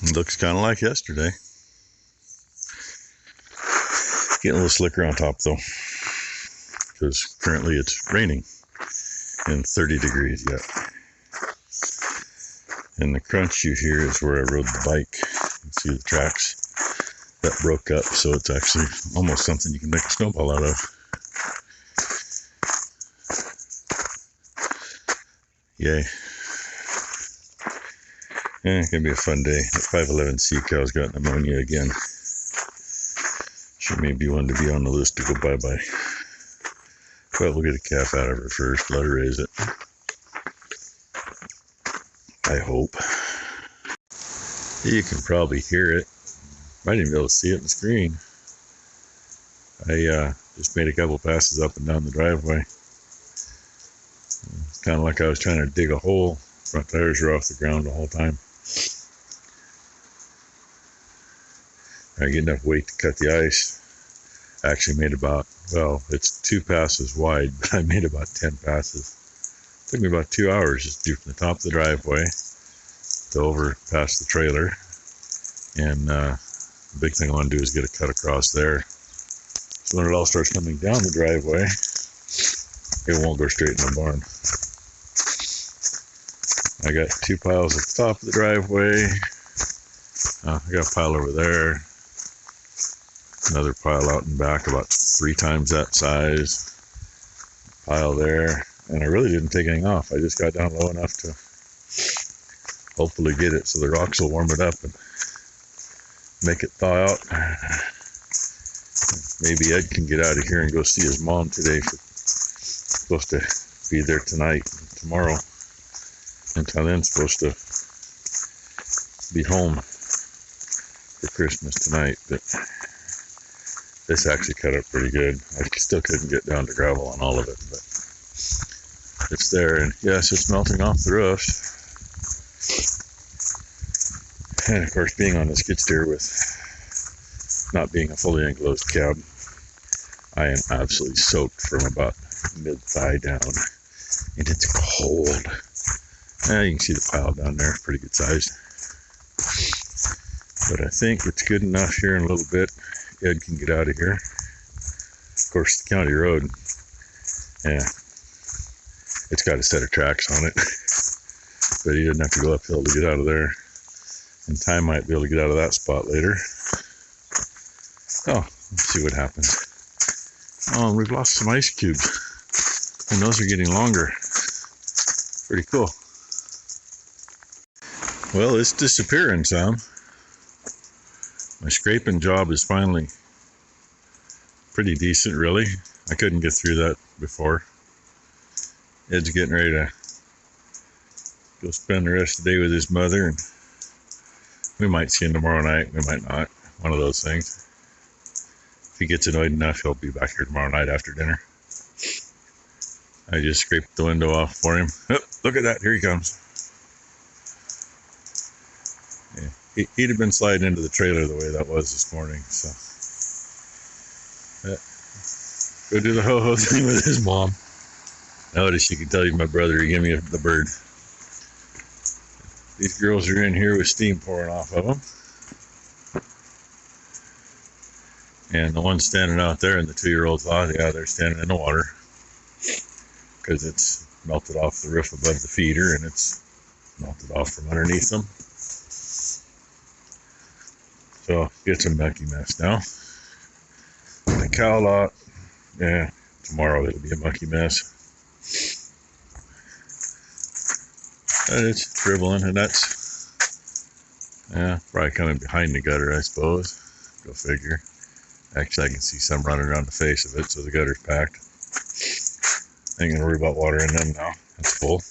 It looks kind of like yesterday. Getting a little slicker on top though, because currently it's raining and 30 degrees yet. And the crunch you hear is where I rode the bike. You can see the tracks that broke up, so it's actually almost something you can make a snowball out of. Yay. Yeah, it's gonna be a fun day. That 511 sea cow's got pneumonia again. She may be one to be on the list to go bye-bye. But we'll get a calf out of her first, let her raise it. I hope. You can probably hear it. Might even be able to see it on the screen. I just made a couple passes up and down the driveway. It's kind of like I was trying to dig a hole. Front tires were off the ground the whole time. I get enough weight to cut the ice. I actually made about, well, it's 2 passes wide, but I made about 10 passes. It took me about 2 hours just to do from the top of the driveway to over past the trailer. And the big thing I want to do is get a cut across there. So when it all starts coming down the driveway, it won't go straight in the barn. I got 2 piles at the top of the driveway. I got a pile over there. Another pile out and back, about 3 times that size. Pile there. And I really didn't take anything off. I just got down low enough to hopefully get it so the rocks will warm it up and make it thaw out. Maybe Ed can get out of here and go see his mom today. She's supposed to be there tonight and tomorrow. Until then, supposed to be home for Christmas tonight. But this actually cut up pretty good. I still couldn't get down to gravel on all of it, but it's there. And yes, it's melting off the roofs. And of course, being on the skid steer with not being a fully enclosed cab, I am absolutely soaked from about mid-thigh down. And it's cold. You can see the pile down there, pretty good size. But I think it's good enough here in a little bit. Ed can get out of here. Of course, the county road, yeah, it's got a set of tracks on it. But he doesn't have to go uphill to get out of there. And Ty might be able to get out of that spot later. Oh, let's see what happens. Oh, we've lost some ice cubes. And those are getting longer. Pretty cool. Well, it's disappearing some. My scraping job is finally pretty decent, really. I couldn't get through that before. Ed's getting ready to go spend the rest of the day with his mother, and we might see him tomorrow night, we might not. One of those things. If he gets annoyed enough, he'll be back here tomorrow night after dinner. I just scraped the window off for him. Oh, look at that, here he comes. Yeah. He'd have been sliding into the trailer the way that was this morning, so. Go do the ho-ho thing with his mom. Notice you can tell you my brother, he gave me the bird. These girls are in here with steam pouring off of them. And the one standing out there, and the 2-year-old thought, yeah, they're standing in the water. Because it's melted off the roof above the feeder, and it's melted off from underneath them. So, it's a mucky mess now. The cow lot, yeah, tomorrow it'll be a mucky mess. And it's dribbling, and that's, yeah, probably coming behind the gutter, I suppose. Go figure. Actually, I can see some running around the face of it, so the gutter's packed. I ain't gonna worry about watering them now. It's full.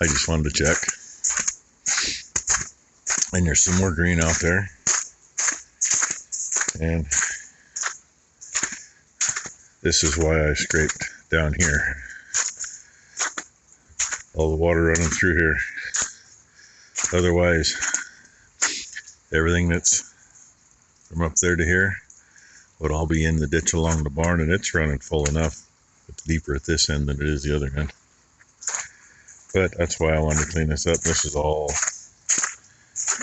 I just wanted to check. And there's some more green out there. And this is why I scraped down here. All the water running through here. Otherwise, everything that's from up there to here would all be in the ditch along the barn, and it's running full enough. It's deeper at this end than it is the other end. But that's why I wanted to clean this up. This is all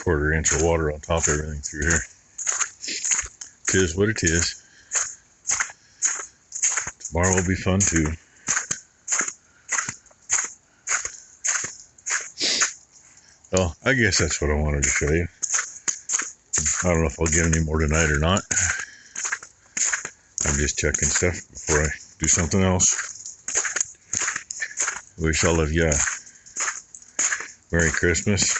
1/4 inch of water on top of everything through here. Tis what it is. Tomorrow will be fun too. Well, I guess that's what I wanted to show you. I don't know if I'll get any more tonight or not. I'm just checking stuff before I do something else. Wish all of you a Merry Christmas.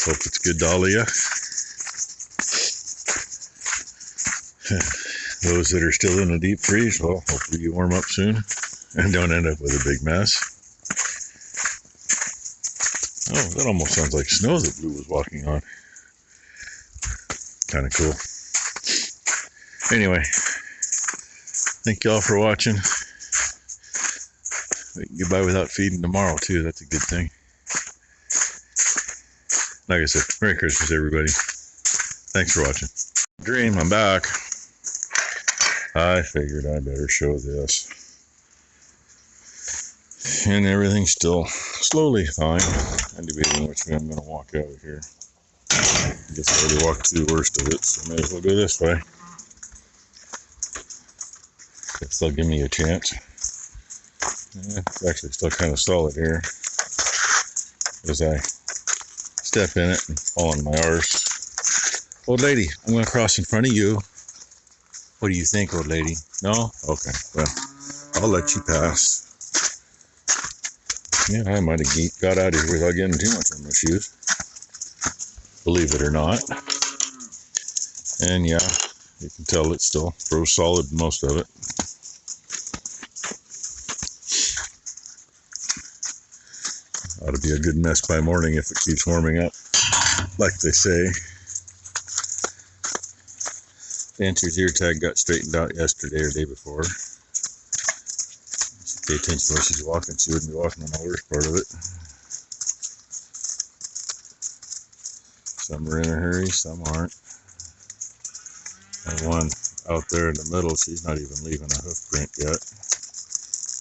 Hope it's good to all of you. Those that are still in the deep freeze, well, hopefully you warm up soon and don't end up with a big mess. Oh, that almost sounds like snow that Blue was walking on. Kind of cool. Anyway, thank you all for watching. We can get by without feeding tomorrow too. That's a good thing. Like I said, Merry Christmas, everybody. Thanks for watching. Dream, I'm back. I figured I better show this. And everything's still slowly thawing. I'm debating which way I'm going to walk out of here. I guess I already walked through the worst of it, so I may as well go this way. Guess they'll give me a chance. Yeah, it's actually still kind of solid here. As I step in it and fall on my arse. Old lady, I'm going to cross in front of you. What do you think, old lady? No? Okay, well, I'll let you pass. Yeah, I might have got out of here without getting too much on my shoes. Believe it or not. And yeah, you can tell it's still froze solid, most of it. Ought to be a good mess by morning if it keeps warming up, like they say. Dancer's ear tag got straightened out yesterday or day before. Pay attention while she's walking. She wouldn't be walking on the worst part of it. Some are in a hurry, some aren't. And one out there in the middle, she's not even leaving a hoof print yet.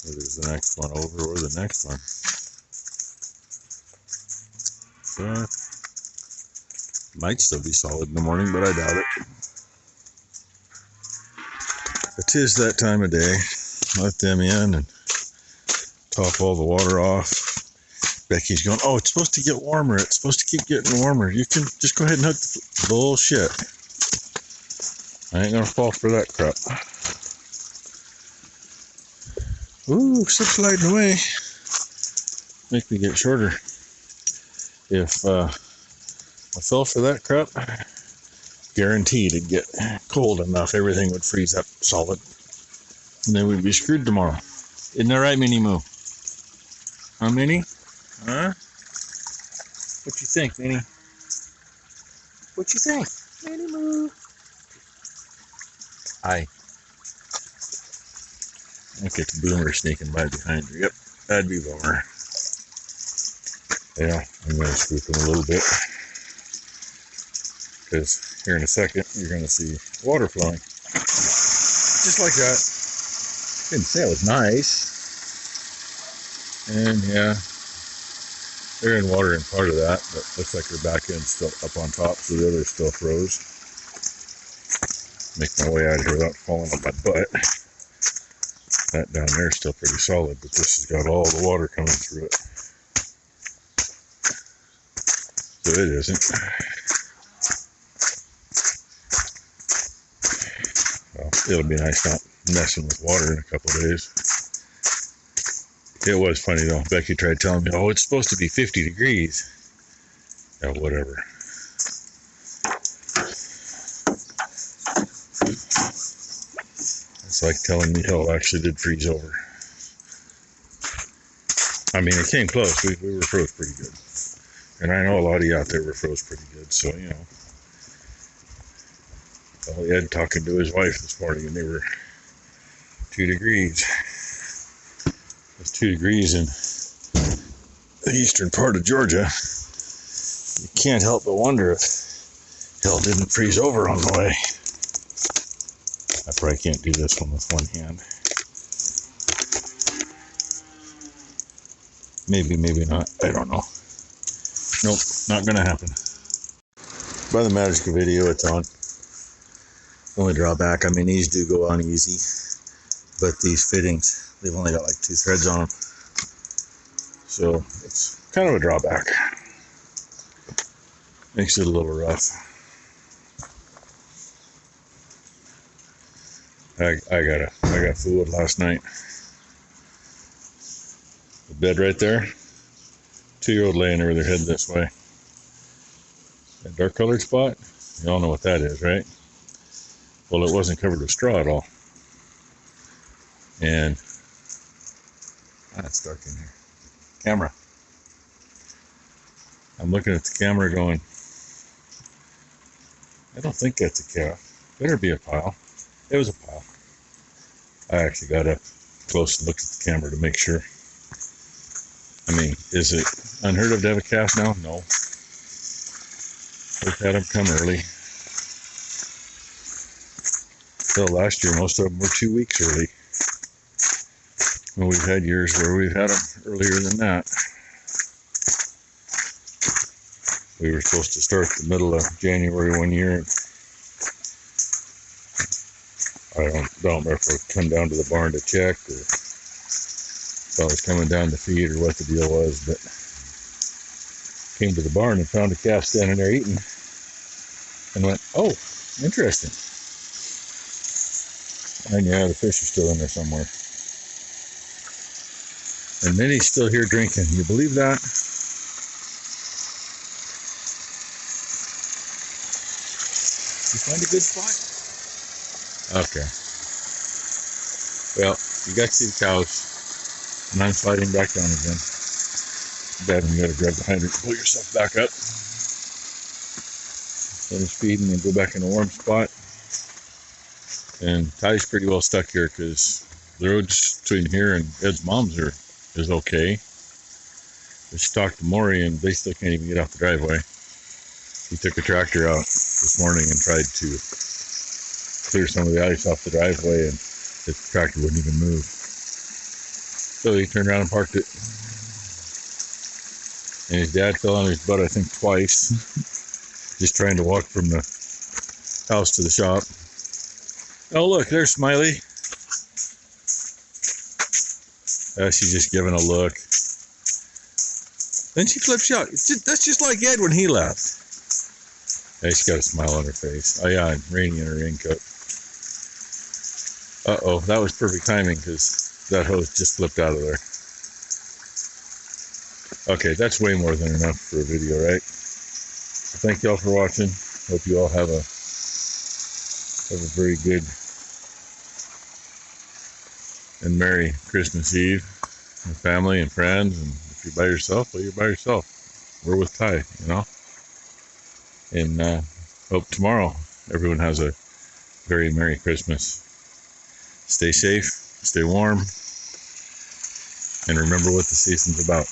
Whether it's the next one over or the next one. So, might still be solid in the morning, but I doubt it. It is that time of day. Let them in and top all the water off. Becky's going, oh, it's supposed to get warmer. It's supposed to keep getting warmer. You can just go ahead and hook the bullshit. I ain't gonna fall for that crap. Ooh, slip sliding away. Make me get shorter. If I fell for that crap, guaranteed it'd get cold enough, everything would freeze up solid. And then we'd be screwed tomorrow. Isn't that right, Minnie Moo? Huh, Minnie? Huh? What you think, Minnie? What you think? Minnie Moo. Hi. I think it's Boomer sneaking by behind her. Yep, that'd be Boomer. Yeah, I'm going to scoop him a little bit. Because here in a second, you're going to see water flowing. Just like that. Didn't say it was nice. And yeah, they're in water in part of that, but looks like her back end's still up on top, so the other's still froze. Make my way out of here without falling on my butt. That down there is still pretty solid, but this has got all the water coming through it. So it isn't. Well, it'll be nice not messing with water in a couple of days. It was funny though. Becky tried telling me, oh, it's supposed to be 50 degrees. Yeah, whatever. It's like telling me hell actually did freeze over. I mean, it came close. We were froze pretty good. And I know a lot of you out there were froze pretty good, so, you know. Well, Ed talking to his wife this morning, and they were 2 degrees. It's 2 degrees in the eastern part of Georgia. You can't help but wonder if hell didn't freeze over on the way. I probably can't do this one with one hand. Maybe, maybe not. I don't know. Nope, not gonna happen. By the magic of video, it's on. Only drawback, I mean, these do go on easy, but these fittings, they've only got like 2 threads on them. So it's kind of a drawback. Makes it a little rough. I got fooled last night. The bed right there, 2-year-old laying over their head this way. That dark colored spot, you all know what that is, right? Well, it wasn't covered with straw at all. And it's dark in here. Camera. I'm looking at the camera going, I don't think that's a calf. Better be a pile. It was a pile. I actually got up close and looked at the camera to make sure. I mean, is it unheard of to have a calf now? No. We've had them come early. So last year, most of them were 2 weeks early. And we've had years where we've had them earlier than that. We were supposed to start the middle of January one year. I don't remember if we come down to the barn to check, or if I was coming down to feed, or what the deal was, but came to the barn and found a calf standing there eating, and went, oh, interesting. And yeah, the fish are still in there somewhere. And then he's still here drinking. You believe that? You find a good spot? Okay. Well, you got to see the cows, and I'm sliding back down again. Bad when you got to grab behind her and pull yourself back up. Finish feeding and go back in a warm spot. And Ty's pretty well stuck here because the roads between here and Ed's mom's is okay. But she talked to Maury and they still can't even get off the driveway. He took a tractor out this morning and tried to clear some of the ice off the driveway, and the tractor wouldn't even move. So he turned around and parked it. And his dad fell on his butt, I think, twice, just trying to walk from the house to the shop. Oh, look, there's Smiley. She's just giving a look. Then she flips you out. That's just like Ed when he left. Hey, she's got a smile on her face. Oh, yeah, and Rainy in her raincoat. Uh-oh, that was perfect timing because that hose just flipped out of there. Okay, that's way more than enough for a video, right? So thank you all for watching. Hope you all have a very good and Merry Christmas Eve with family and friends. And if you're by yourself, well, you're by yourself. We're with Ty, you know? And hope tomorrow everyone has a very Merry Christmas. Stay safe, stay warm, and remember what the season's about.